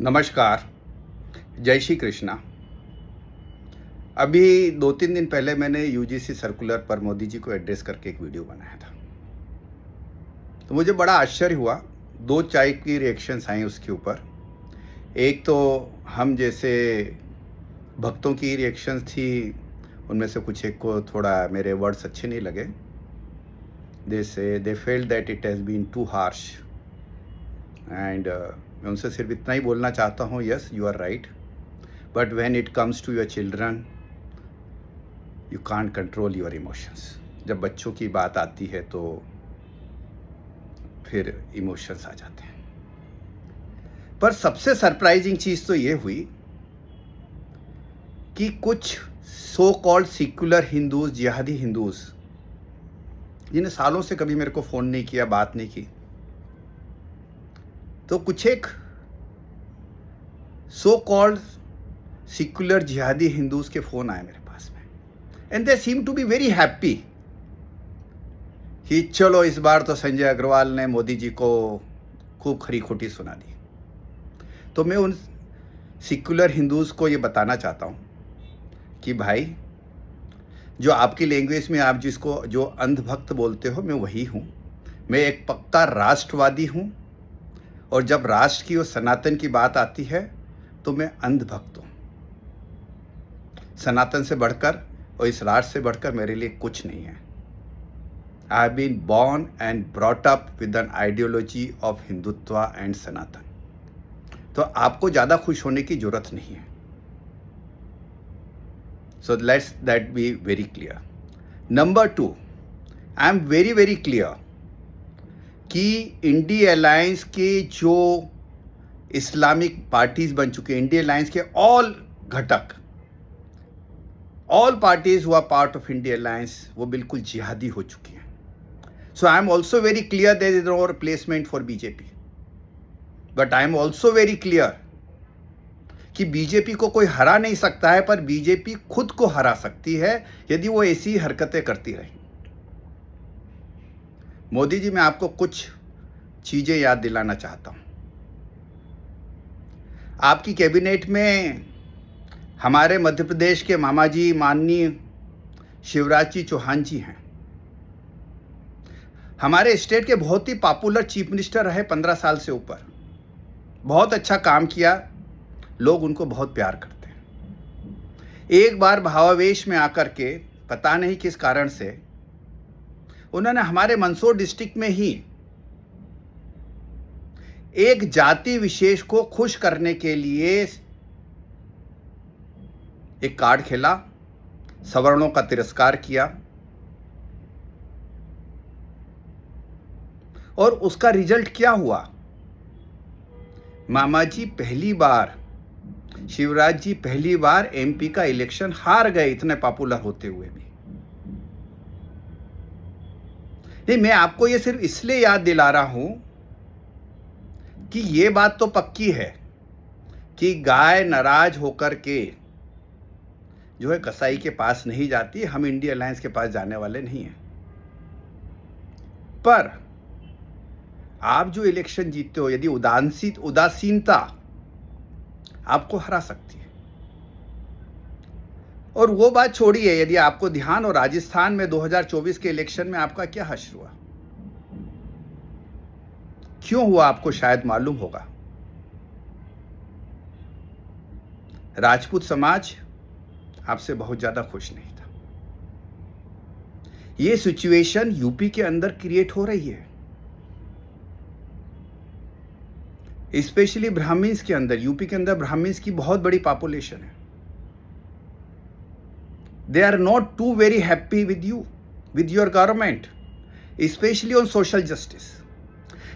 नमस्कार, जय श्री कृष्णा। अभी 2-3 दिन पहले मैंने यूजीसी सर्कुलर पर मोदी जी को एड्रेस करके एक वीडियो बनाया था। तो मुझे बड़ा आश्चर्य हुआ, 2 टाइप की रिएक्शंस आई उसके ऊपर। एक तो हम जैसे भक्तों की रिएक्शंस थी, उनमें से कुछ एक को थोड़ा मेरे वर्ड्स अच्छे नहीं लगे। They felt that it has been too harsh and मैं उनसे सिर्फ इतना ही बोलना चाहता हूँ, yes you are right, but when it comes to your children you can't control your emotions. जब बच्चों की बात आती है तो फिर इमोशंस आ जाते हैं। पर सबसे सरप्राइजिंग चीज़ तो ये हुई कि कुछ सो कॉल्ड सेक्युलर हिंदूज, जिहादी हिंदूज, जिन्हें सालों से कभी मेरे को फ़ोन नहीं किया, बात नहीं की, तो कुछ एक सो कॉल्ड सेक्युलर जिहादी हिंदूज के फ़ोन आए मेरे पास में, and they seem to be very happy कि चलो इस बार तो संजय अग्रवाल ने मोदी जी को खूब खरी खोटी सुना दी। तो मैं उन सेक्युलर हिंदूज को ये बताना चाहता हूँ कि भाई, जो आपकी लैंग्वेज में आप जिसको जो अंधभक्त बोलते हो, मैं वही हूँ। मैं एक पक्का राष्ट्रवादी हूँ, और जब राष्ट्र की और सनातन की बात आती है तो मैं अंधभक्त हूँ। सनातन से बढ़कर और इस राष्ट्र से बढ़कर मेरे लिए कुछ नहीं है। I have been born and brought up with an ideology of Hindutva and Sanatan. तो आपको ज़्यादा खुश होने की जरूरत नहीं है। So let's that be very clear. Number 2, I am very very clear कि इंडिया अलायंस के जो इस्लामिक पार्टीज बन चुके हैं, इंडिया अलायंस के ऑल घटक, all parties who are part of India alliance, वो बिल्कुल जिहादी हो चुकी हैं। सो आई am also very clear there is no replacement for BJP, but I am also very clear कि बीजेपी को कोई हरा नहीं सकता है, पर बीजेपी खुद को हरा सकती है यदि वो ऐसी हरकतें करती रही। मोदी जी, मैं आपको कुछ चीजें याद दिलाना चाहता हूं। आपकी कैबिनेट में हमारे मध्य प्रदेश के मामा जी माननीय शिवराज जी चौहान जी हैं। हमारे स्टेट के बहुत ही पॉपुलर चीफ मिनिस्टर रहे 15 साल से ऊपर। बहुत अच्छा काम किया, लोग उनको बहुत प्यार करते हैं। एक बार भावावेश में आकर के, पता नहीं किस कारण से, उन्होंने हमारे मंदसौर डिस्ट्रिक्ट में ही एक जाति विशेष को खुश करने के लिए एक कार्ड खेला, सवर्णों का तिरस्कार किया, और उसका रिजल्ट क्या हुआ? मामा जी पहली बार, शिवराज जी पहली बार एमपी का इलेक्शन हार गए, इतने पॉपुलर होते हुए भी। नहीं, मैं आपको ये सिर्फ इसलिए याद दिला रहा हूं कि ये बात तो पक्की है कि गाय नाराज होकर के जो है कसाई के पास नहीं जाती। हम इंडिया अलायंस के पास जाने वाले नहीं हैं। पर आप जो इलेक्शन जीतते हो, यदि उदासीनता आपको हरा सकती है। और वो बात छोड़िए, यदि आपको ध्यान हो, राजस्थान में 2024 के इलेक्शन में आपका क्या हश्र हुआ? क्यों हुआ आपको शायद मालूम होगा। राजपूत समाज आपसे बहुत ज्यादा खुश नहीं था। ये सिचुएशन यूपी के अंदर क्रिएट हो रही है, स्पेशली ब्राह्मण्स के अंदर। यूपी के अंदर ब्राह्मण्स की बहुत बड़ी पॉपुलेशन है। They are not too very happy with you, with your government, specially on social justice.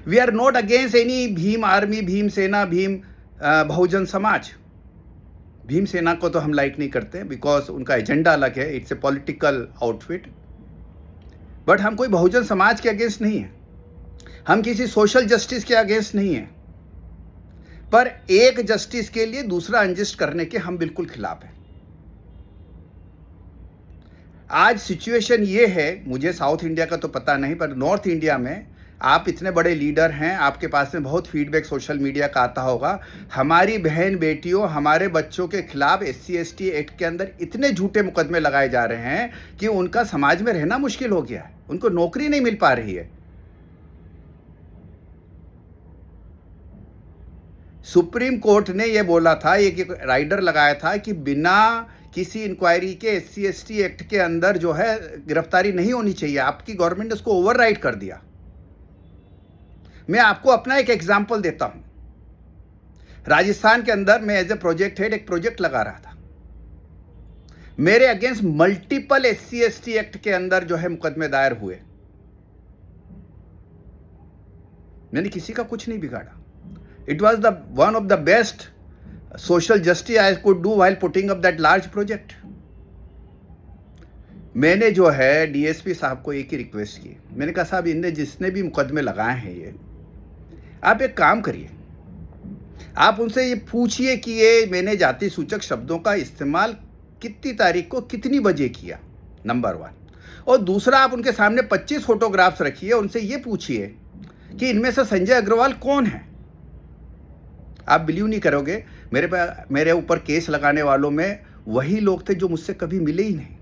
We are not against any Bhim army, Bhim Sena, Bhim Bahujan Samaj. Bhim सेना को तो हम लाइक नहीं करते, बिकॉज उनका एजेंडा अलग है, it's a political outfit. But हम कोई बहुजन समाज के अगेंस्ट नहीं है, हम किसी सोशल जस्टिस के अगेंस्ट नहीं है, पर एक जस्टिस के लिए दूसरा अनजस्ट करने के हम बिल्कुल खिलाफ हैं। आज सिचुएशन ये है, मुझे साउथ इंडिया का तो पता नहीं, पर नॉर्थ इंडिया में आप इतने बड़े लीडर हैं, आपके पास में बहुत फीडबैक सोशल मीडिया का आता होगा। हमारी बहन बेटियों, हमारे बच्चों के खिलाफ SC/ST एक्ट के अंदर इतने झूठे मुकदमे लगाए जा रहे हैं कि उनका समाज में रहना मुश्किल हो गया है, उनको नौकरी नहीं मिल पा रही है। सुप्रीम कोर्ट ने यह बोला था, एक राइडर लगाया था कि बिना किसी इंक्वायरी के SC/ST एक्ट के अंदर जो है गिरफ्तारी नहीं होनी चाहिए। आपकी गवर्नमेंट ने उसको ओवरराइड कर दिया। मैं आपको अपना एक एग्जाम्पल देता हूं। राजस्थान के अंदर मैं एज ए प्रोजेक्ट हेड एक प्रोजेक्ट लगा रहा था। मेरे अगेंस्ट मल्टीपल SC/ST एक्ट के अंदर जो है मुकदमे दायर हुए। मैंने किसी का कुछ नहीं बिगाड़ा। It was the one of the best social justice I could do while putting up that large project. मैंने जो है DSP साहब को एक ही रिक्वेस्ट की। मैंने कहा साहब, इनने जिसने भी मुकदमे लगाए हैं, ये आप एक काम करिए, आप उनसे ये पूछिए कि ये मैंने जाति सूचक शब्दों का इस्तेमाल कितनी तारीख को कितनी बजे किया, नंबर 1। और दूसरा, आप उनके सामने 25 फोटोग्राफ्स रखिए, उनसे ये पूछिए कि इनमें से संजय अग्रवाल कौन है। आप बिलीव नहीं करोगे, मेरे ऊपर केस लगाने वालों में वही लोग थे जो मुझसे कभी मिले ही नहीं।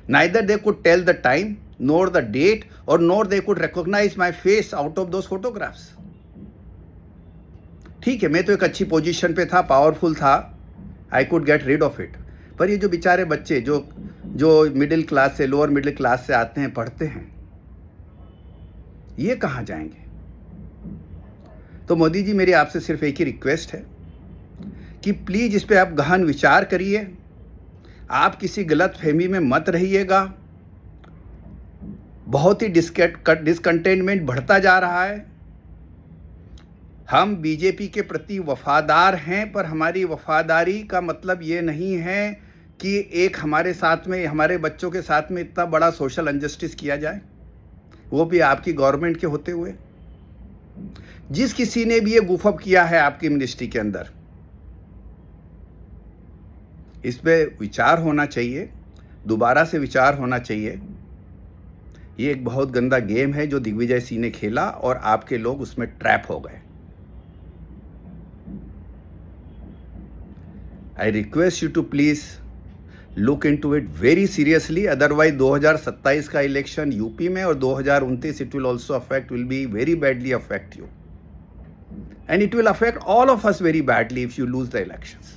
Neither they could tell the time, nor the date, or nor they could recognize my face out of those photographs. ठीक है, मैं तो एक अच्छी पोजीशन पे था, पावरफुल था, I could get rid of it. पर ये जो बेचारे बच्चे जो मिडिल क्लास से, लोअर मिडिल क्लास से आते हैं, पढ़ते हैं, ये कहाँ जाएंगे? तो मोदी जी, मेरी आपसे सिर्फ एक ही रिक्वेस्ट है कि प्लीज़ इस पे आप गहन विचार करिए। आप किसी गलत फहमी में मत रहिएगा। बहुत ही डिसकंटेनमेंट बढ़ता जा रहा है। हम बीजेपी के प्रति वफादार हैं, पर हमारी वफादारी का मतलब ये नहीं है कि एक हमारे साथ में, हमारे बच्चों के साथ में इतना बड़ा सोशल अनजस्टिस किया जाए, वो भी आपकी गवर्नमेंट के होते हुए। जिस किसी ने भी ये गुफअप किया है आपकी मिनिस्ट्री के अंदर, इस पे विचार होना चाहिए, दोबारा से विचार होना चाहिए। ये एक बहुत गंदा गेम है जो दिग्विजय सिंह ने खेला और आपके लोग उसमें ट्रैप हो गए। I request you to please look into it very seriously, otherwise 2027 का इलेक्शन यूपी में और 2029 it will also affect, will be very badly affect you, and it will affect all of us very badly if you lose the elections.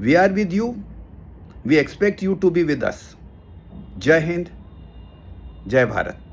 We are with you. We expect you to be with us. Jai Hind, Jai Bharat.